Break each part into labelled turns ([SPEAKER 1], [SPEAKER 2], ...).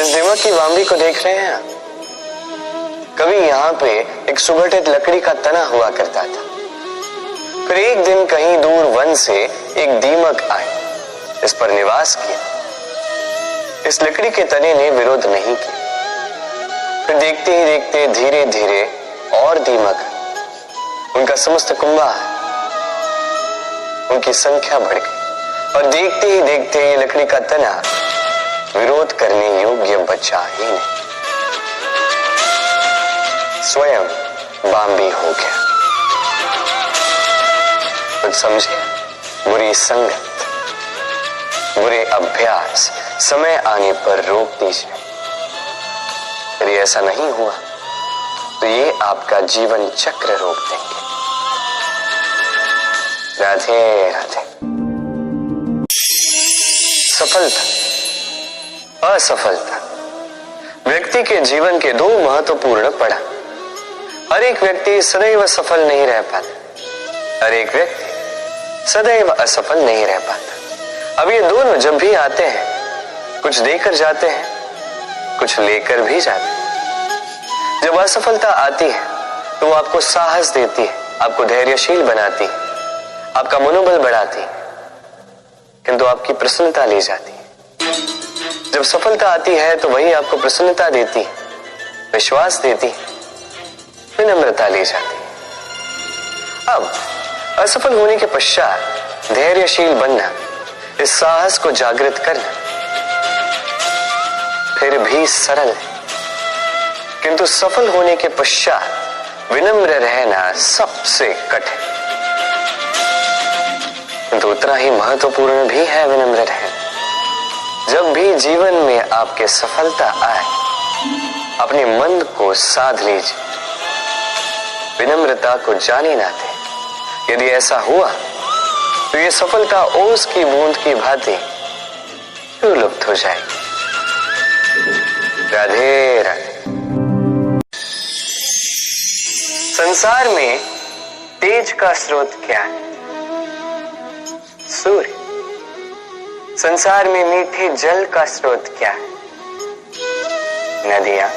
[SPEAKER 1] इस दीमक की बाम्बी को देख रहे हैं आप? कभी यहाँ पे एक सुगठित लकड़ी का तना हुआ करता था। फिर एक दिन कहीं दूर वन से एक दीमक आए, इस पर निवास किया। इस लकड़ी के तने ने विरोध नहीं किया। फिर देखते ही देखते धीरे धीरे और दीमक, उनका समस्त कुंभा, उनकी संख्या बढ़ गई और देखते ही देखते ये लकड़ी का तना विरोध करने योग्य बचा ही नहीं, स्वयं बाम्बी हो गया। कुछ समझे? बुरी संगत, बुरे अभ्यास समय आने पर रोक दीजिए। यदि ऐसा नहीं हुआ तो ये आपका जीवन चक्र रोक देंगे। राधे राधे। सफलता, असफलता व्यक्ति के जीवन के दो महत्वपूर्ण पड़ाव। हर एक व्यक्ति सदैव सफल नहीं रह पाता, हर एक व्यक्ति सदैव असफल नहीं रह पाता। अब ये दोनों जब भी आते हैं, कुछ देकर जाते हैं, कुछ लेकर भी जाते हैं। जब असफलता आती है तो वो आपको साहस देती है, आपको धैर्यशील बनाती है, आपका मनोबल बढ़ाती है, किंतु आपकी प्रसन्नता ले जाती है। जब सफलता आती है तो वही आपको प्रसन्नता देती है, विश्वास देती है, विनम्रता ले जाती है। अब असफल होने के पश्चात धैर्यशील बनना, इस साहस को जागृत करना फिर भी सरल है, किंतु सफल होने के पश्चात विनम्र रहना सबसे कठिन, किंतु उतना ही महत्वपूर्ण भी है विनम्र रहना। जब भी जीवन में आपके सफलता आए, अपने मन को साध लीजिए, विनम्रता को जाने ना दें। यदि ऐसा हुआ तो ये सफलता ओस की बूंद की भांति लुप्त हो जाएगी। राधे राधे। संसार में तेज का स्रोत क्या है? सूर्य। संसार में मीठे जल का स्रोत क्या है? नदियां।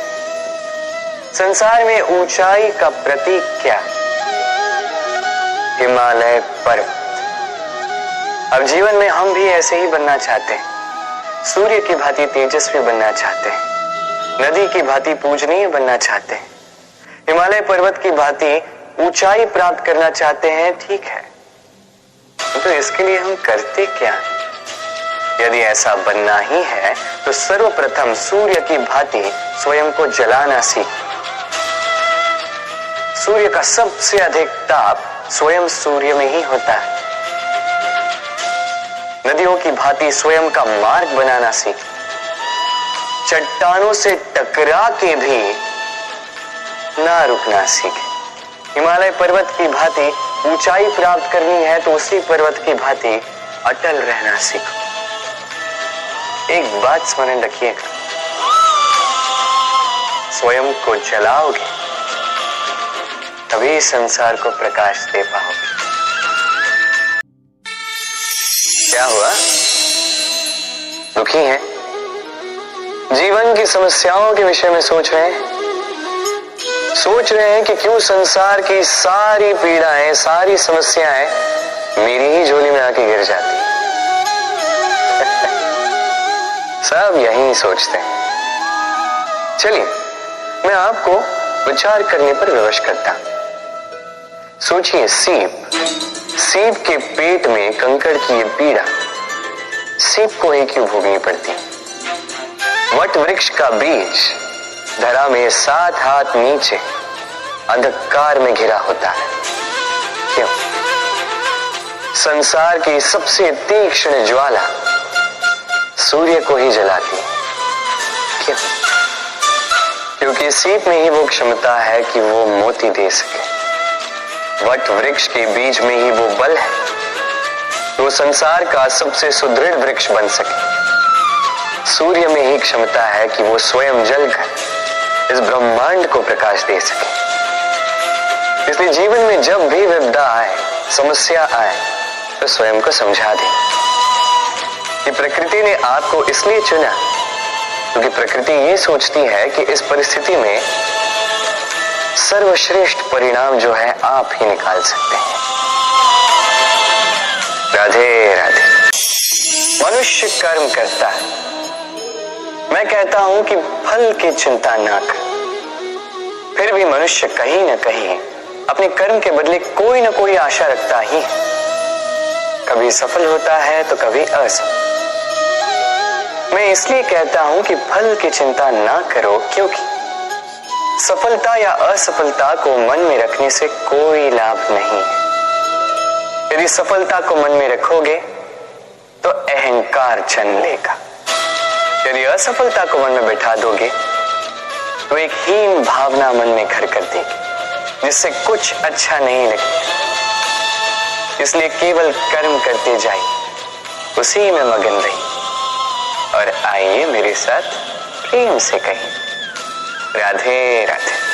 [SPEAKER 1] संसार में ऊंचाई का प्रतीक क्या है? हिमालय पर्वत। अब जीवन में हम भी ऐसे ही बनना चाहते हैं, सूर्य की भांति तेजस्वी बनना चाहते हैं, नदी की भांति पूजनीय बनना चाहते हैं, हिमालय पर्वत की भांति ऊंचाई प्राप्त करना चाहते हैं। ठीक है, तो इसके लिए हम करते क्या? यदि ऐसा बनना ही है तो सर्वप्रथम सूर्य की भांति स्वयं को जलाना सीखें। सूर्य का सबसे अधिक ताप स्वयं सूर्य में ही होता है। नदियों की भांति स्वयं का मार्ग बनाना सीखें। चट्टानों से टकरा के भी ना रुकना सीखें। हिमालय पर्वत की भांति ऊंचाई प्राप्त करनी है तो उसी पर्वत की भांति अटल रहना सीखो। एक बात स्मरण रखिएगा, स्वयं को जलाओगे तभी संसार को प्रकाश दे पाओगे। क्या हुआ? दुखी हैं? जीवन की समस्याओं के विषय में सोच रहे हैं? सोच रहे हैं कि क्यों संसार की सारी पीड़ाएं, सारी समस्याएं मेरी ही झोली में आके गिर जाती हैं। सब यही सोचते हैं। चलिए मैं आपको विचार करने पर विवश करता हूं। सोचिए, सीप के पेट में कंकड़ की ये पीड़ा सीप को ही क्यों भोगनी पड़ती? वट वृक्ष का बीज धरा में 7 हाथ नीचे अंधकार में घिरा होता है, क्यों? संसार की सबसे तीक्ष्ण ज्वाला सूर्य को ही जलाती है, क्यों? क्योंकि सीप में ही वो क्षमता है कि वो मोती दे सके। वट वृक्ष के बीज में ही वो बल है तो संसार का सबसे सुदृढ़ वृक्ष बन सके। सूर्य में ही क्षमता है कि वो स्वयं जलकर इस ब्रह्मांड को प्रकाश दे सके। इसलिए जीवन में जब भी विपदा आए, समस्या आए, तो स्वयं को समझा दें कि प्रकृति ने आपको इसलिए चुना क्योंकि प्रकृति ये सोचती है कि इस परिस्थिति में सर्वश्रेष्ठ परिणाम जो है आप ही निकाल सकते हैं। राधे राधे। मनुष्य कर्म करता है, मैं कहता हूं कि फल की चिंता ना कर। फिर भी मनुष्य कहीं ना कहीं अपने कर्म के बदले कोई ना कोई आशा रखता ही है। कभी सफल होता है तो कभी असफल। मैं इसलिए कहता हूं कि फल की चिंता ना करो, क्योंकि सफलता या असफलता को मन में रखने से कोई लाभ नहीं है। यदि सफलता को मन में रखोगे तो अहंकार जन्म लेगा। यदि असफलता को मन में बैठा दोगे तो एक हीन भावना मन में घर कर देगी, जिससे कुछ अच्छा नहीं लगेगा। इसलिए केवल कर्म करते जाइए, उसी में मगन रहिए और आइए मेरे साथ प्रेम से कहिए राधे राधे।